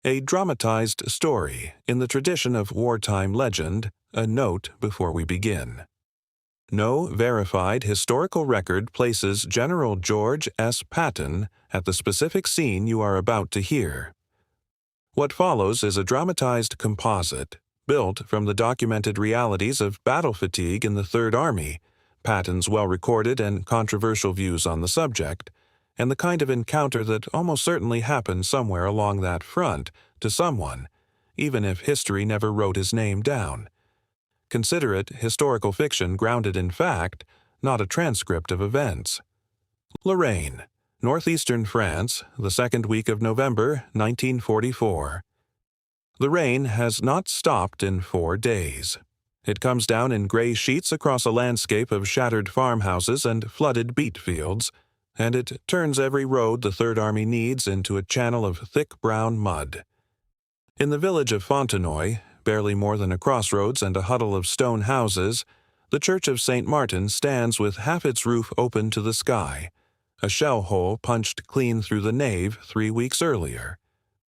A dramatized story in the tradition of wartime legend, a note before we begin. No verified historical record places General George S. Patton at the specific scene you are about to hear. What follows is a dramatized composite, built from the documented realities of battle fatigue in the Third Army, Patton's well-recorded and controversial views on the subject, and the kind of encounter that almost certainly happened somewhere along that front to someone, even if history never wrote his name down. Consider it historical fiction grounded in fact, not a transcript of events. Lorraine, northeastern France, the second week of November, 1944. The rain has not stopped in 4 days. It comes down in gray sheets across a landscape of shattered farmhouses and flooded beet fields, and it turns every road the Third Army needs into a channel of thick brown mud. In the village of Fontenoy, barely more than a crossroads and a huddle of stone houses, the Church of St. Martin stands with half its roof open to the sky, a shell hole punched clean through the nave 3 weeks earlier.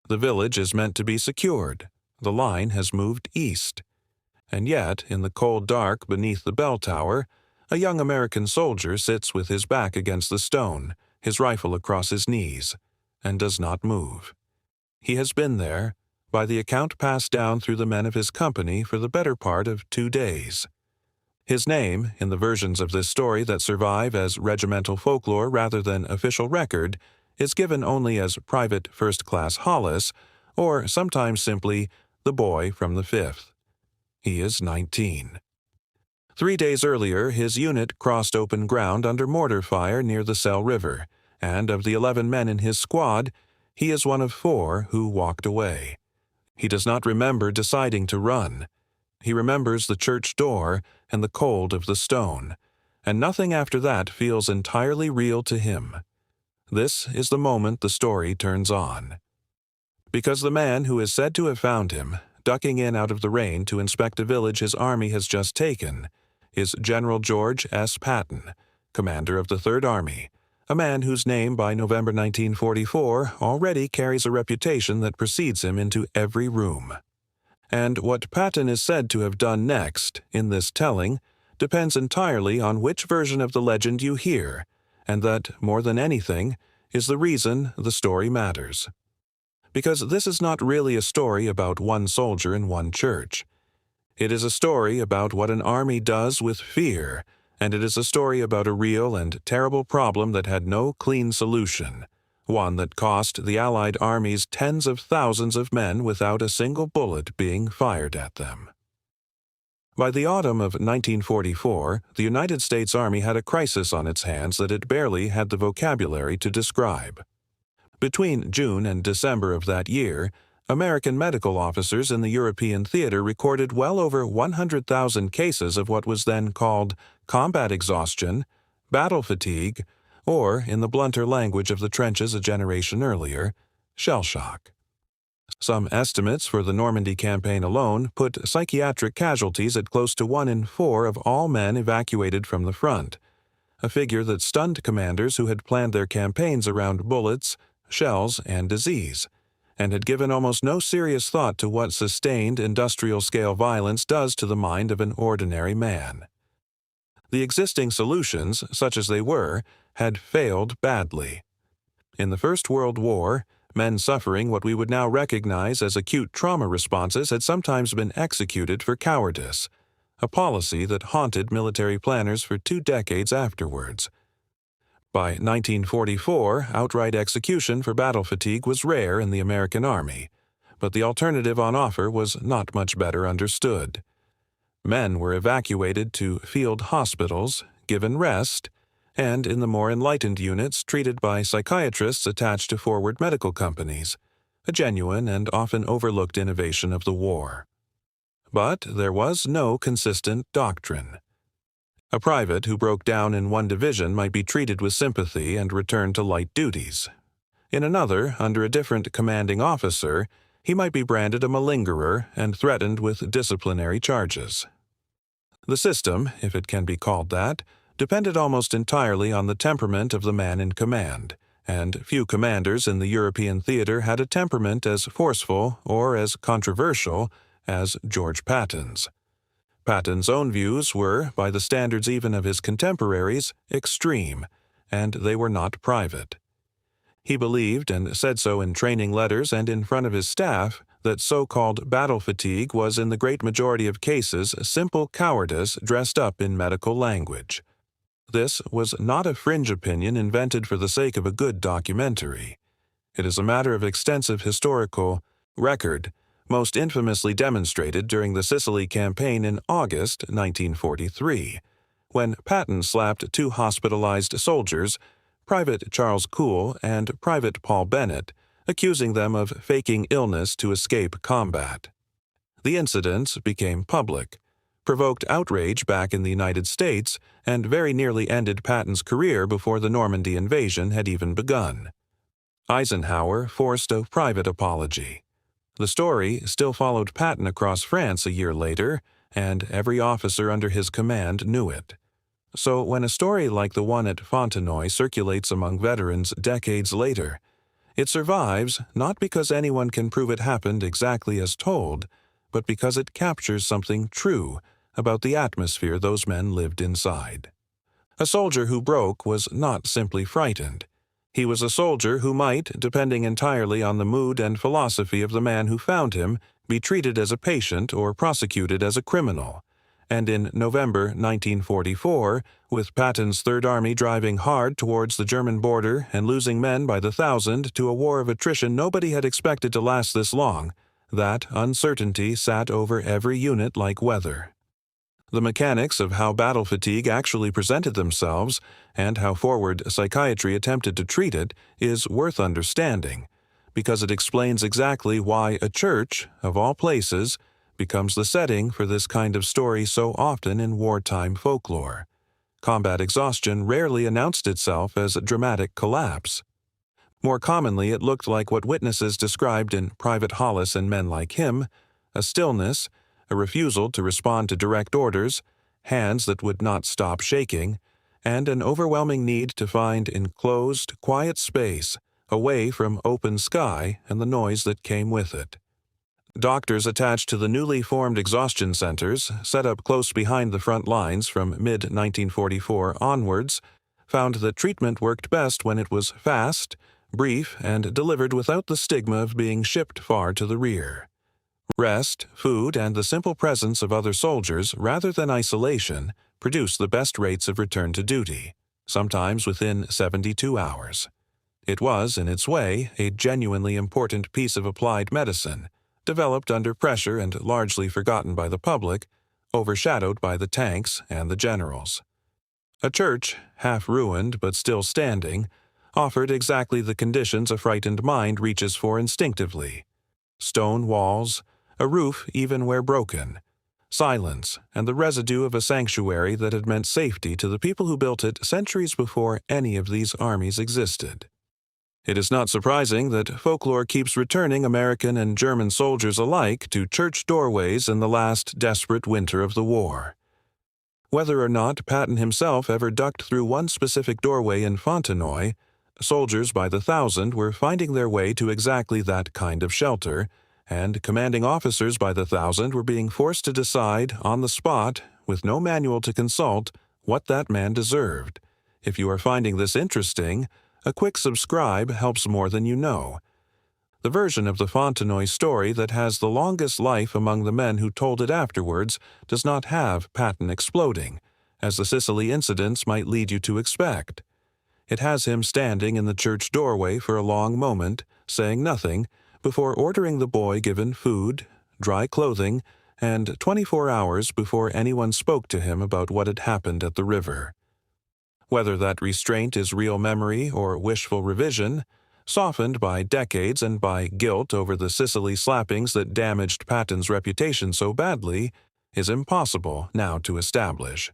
The village is meant to be secured. The line has moved east. And yet, in the cold dark beneath the belltower, a young American soldier sits with his back against the stone, his rifle across his knees, and does not move. He has been there, by the account passed down through the men of his company for the better part of 2 days. His name, in the versions of this story that survive as regimental folklore rather than official record, is given only as Private First Class Hollis, or sometimes simply the boy from the 5th. He is 19. 3 days earlier, his unit crossed open ground under mortar fire near the Selle River, and of the 11 men in his squad, he is one of 4 who walked away. He does not remember deciding to run. He remembers the church door and the cold of the stone, and nothing after that feels entirely real to him. This is the moment the story turns on. Because the man who is said to have found him, ducking in out of the rain to inspect a village his army has just taken, is General George S. Patton, commander of the Third Army, a man whose name by November 1944 already carries a reputation that precedes him into every room. And what Patton is said to have done next, in this telling, depends entirely on which version of the legend you hear, and that, more than anything, is the reason the story matters. Because this is not really a story about one soldier in one church. It is a story about what an army does with fear, and it is a story about a real and terrible problem that had no clean solution, one that cost the Allied armies tens of thousands of men without a single bullet being fired at them. By the autumn of 1944, the United States Army had a crisis on its hands that it barely had the vocabulary to describe. Between June and December of that year, American medical officers in the European theater recorded well over 100,000 cases of what was then called combat exhaustion, battle fatigue, or, in the blunter language of the trenches a generation earlier, shell shock. Some estimates for the Normandy campaign alone put psychiatric casualties at close to 1 in 4 of all men evacuated from the front, a figure that stunned commanders who had planned their campaigns around bullets, shells, and disease, and had given almost no serious thought to what sustained industrial-scale violence does to the mind of an ordinary man. The existing solutions, such as they were, had failed badly. In the First World War, men suffering what we would now recognize as acute trauma responses had sometimes been executed for cowardice, a policy that haunted military planners for 2 decades afterwards. By 1944, outright execution for battle fatigue was rare in the American Army, but the alternative on offer was not much better understood. Men were evacuated to field hospitals, given rest, and in the more enlightened units treated by psychiatrists attached to forward medical companies, a genuine and often overlooked innovation of the war. But there was no consistent doctrine. A private who broke down in one division might be treated with sympathy and returned to light duties. In another, under a different commanding officer, he might be branded a malingerer and threatened with disciplinary charges. The system, if it can be called that, depended almost entirely on the temperament of the man in command, and few commanders in the European theater had a temperament as forceful or as controversial as George Patton's. Patton's own views were, by the standards even of his contemporaries, extreme, and they were not private. He believed, and said so in training letters and in front of his staff, that so-called battle fatigue was in the great majority of cases simple cowardice dressed up in medical language. This was not a fringe opinion invented for the sake of a good documentary. It is a matter of extensive historical record, most infamously demonstrated during the Sicily campaign in August 1943, when Patton slapped two hospitalized soldiers, Private Charles Coole and Private Paul Bennett, accusing them of faking illness to escape combat. The incidents became public, provoked outrage back in the United States, and very nearly ended Patton's career before the Normandy invasion had even begun. Eisenhower forced a private apology. The story still followed Patton across France a year later, and every officer under his command knew it. So when a story like the one at Fontenoy circulates among veterans decades later, it survives not because anyone can prove it happened exactly as told, but because it captures something true about the atmosphere those men lived inside. A soldier who broke was not simply frightened. He was a soldier who might, depending entirely on the mood and philosophy of the man who found him, be treated as a patient or prosecuted as a criminal. And in November 1944, with Patton's Third Army driving hard towards the German border and losing men by the thousand to a war of attrition nobody had expected to last this long, that uncertainty sat over every unit like weather. The mechanics of how battle fatigue actually presented themselves and how forward psychiatry attempted to treat it is worth understanding, because it explains exactly why a church, of all places, becomes the setting for this kind of story so often in wartime folklore. Combat exhaustion rarely announced itself as a dramatic collapse. More commonly, it looked like what witnesses described in Private Hollis and Men Like Him: a stillness, a refusal to respond to direct orders, hands that would not stop shaking, and an overwhelming need to find enclosed, quiet space, away from open sky and the noise that came with it. Doctors attached to the newly formed exhaustion centers, set up close behind the front lines from mid-1944 onwards, found that treatment worked best when it was fast, brief, and delivered without the stigma of being shipped far to the rear. Rest, food, and the simple presence of other soldiers, rather than isolation, produced the best rates of return to duty, sometimes within 72 hours. It was, in its way, a genuinely important piece of applied medicine, developed under pressure and largely forgotten by the public, overshadowed by the tanks and the generals. A church, half ruined but still standing, offered exactly the conditions a frightened mind reaches for instinctively: stone walls, a roof even where broken, silence, and the residue of a sanctuary that had meant safety to the people who built it centuries before any of these armies existed. It is not surprising that folklore keeps returning American and German soldiers alike to church doorways in the last desperate winter of the war. Whether or not Patton himself ever ducked through one specific doorway in Fontenoy, soldiers by the thousand were finding their way to exactly that kind of shelter, and commanding officers by the thousand were being forced to decide, on the spot, with no manual to consult, what that man deserved. If you are finding this interesting, a quick subscribe helps more than you know. The version of the Fontenoy story that has the longest life among the men who told it afterwards does not have Patton exploding, as the Sicily incidents might lead you to expect. It has him standing in the church doorway for a long moment, saying nothing, before ordering the boy given food, dry clothing, and 24 hours before anyone spoke to him about what had happened at the river. Whether that restraint is real memory or wishful revision, softened by decades and by guilt over the Sicily slappings that damaged Patton's reputation so badly, is impossible now to establish.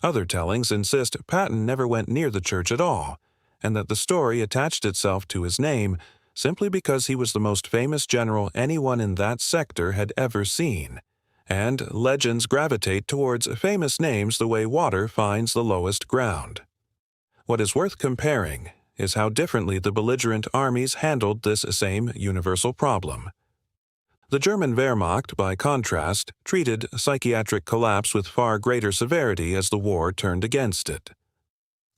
Other tellings insist Patton never went near the church at all, and that the story attached itself to his name simply because he was the most famous general anyone in that sector had ever seen. And legends gravitate towards famous names the way water finds the lowest ground. What is worth comparing, is how differently the belligerent armies handled this same universal problem. The German Wehrmacht, by contrast, treated psychiatric collapse with far greater severity as the war turned against it.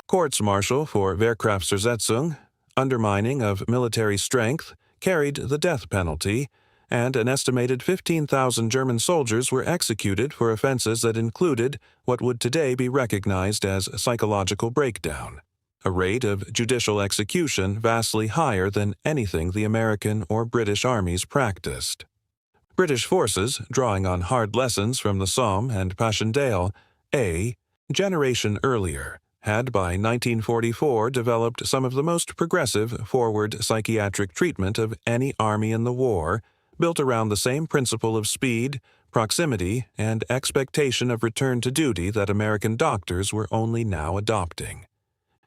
Courts-martial for Wehrkraftzersetzung, undermining of military strength, carried the death penalty, and an estimated 15,000 German soldiers were executed for offenses that included what would today be recognized as psychological breakdown, a rate of judicial execution vastly higher than anything the American or British armies practiced. British forces, drawing on hard lessons from the Somme and Passchendaele, a generation earlier, had by 1944 developed some of the most progressive forward psychiatric treatment of any army in the war, built around the same principle of speed, proximity, and expectation of return to duty that American doctors were only now adopting.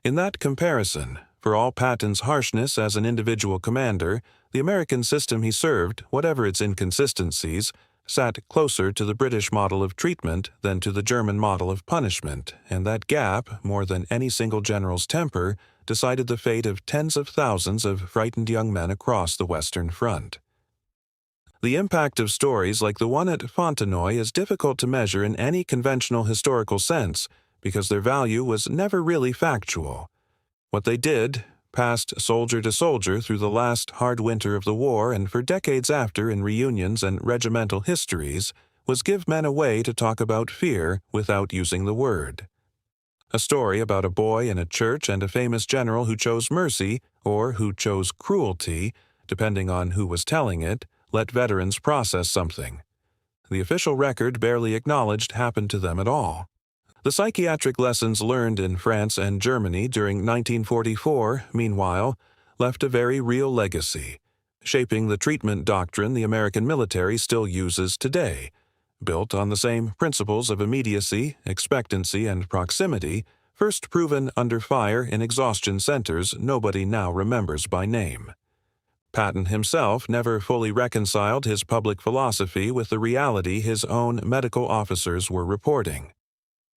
In that comparison, for all Patton's harshness as an individual commander, the American system he served, whatever its inconsistencies, sat closer to the British model of treatment than to the German model of punishment, and that gap, more than any single general's temper, decided the fate of tens of thousands of frightened young men across the Western Front. The impact of stories like the one at Fontenoy is difficult to measure in any conventional historical sense because their value was never really factual. What they did, passed soldier to soldier through the last hard winter of the war and for decades after in reunions and regimental histories, was give men a way to talk about fear without using the word. A story about a boy in a church and a famous general who chose mercy, or who chose cruelty, depending on who was telling it, let veterans process something. The official record barely acknowledged happened to them at all. The psychiatric lessons learned in France and Germany during 1944, meanwhile, left a very real legacy, shaping the treatment doctrine the American military still uses today, built on the same principles of immediacy, expectancy, and proximity, first proven under fire in exhaustion centers nobody now remembers by name. Patton himself never fully reconciled his public philosophy with the reality his own medical officers were reporting.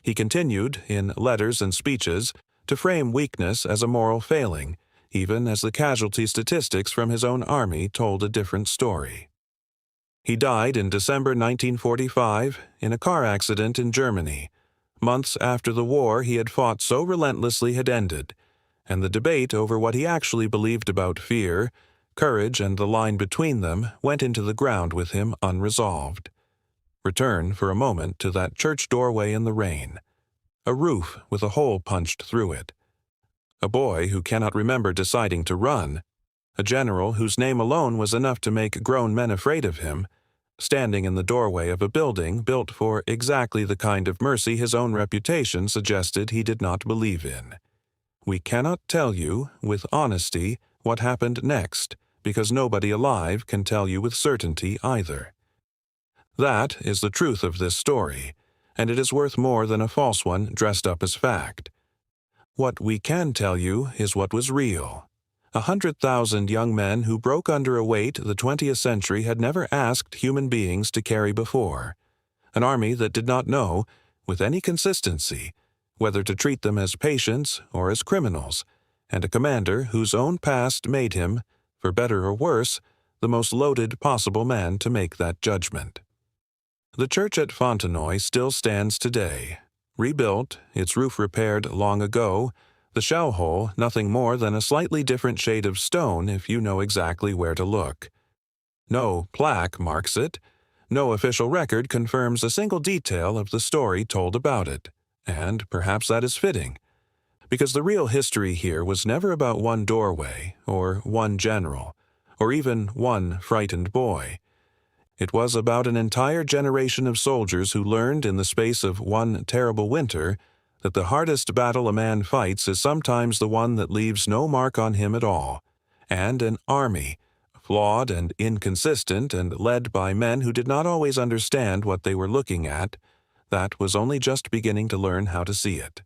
He continued, in letters and speeches, to frame weakness as a moral failing, even as the casualty statistics from his own army told a different story. He died in December 1945 in a car accident in Germany, months after the war he had fought so relentlessly had ended, and the debate over what he actually believed about fear, courage, and the line between them went into the ground with him unresolved. Return for a moment to that church doorway in the rain. A roof with a hole punched through it. A boy who cannot remember deciding to run. A general whose name alone was enough to make grown men afraid of him, standing in the doorway of a building built for exactly the kind of mercy his own reputation suggested he did not believe in. We cannot tell you, with honesty, what happened next, because nobody alive can tell you with certainty either. That is the truth of this story, and it is worth more than a false one dressed up as fact. What we can tell you is what was real. 100,000 young men who broke under a weight the 20th century had never asked human beings to carry before. An army that did not know, with any consistency, whether to treat them as patients or as criminals, and a commander whose own past made him, for better or worse, the most loaded possible man to make that judgment. The church at Fontenoy still stands today, rebuilt, its roof repaired long ago, the shell hole nothing more than a slightly different shade of stone if you know exactly where to look. No plaque marks it, no official record confirms a single detail of the story told about it, and perhaps that is fitting, because the real history here was never about one doorway, or one general, or even one frightened boy. It was about an entire generation of soldiers who learned in the space of one terrible winter that the hardest battle a man fights is sometimes the one that leaves no mark on him at all, and an army, flawed and inconsistent and led by men who did not always understand what they were looking at, that was only just beginning to learn how to see it.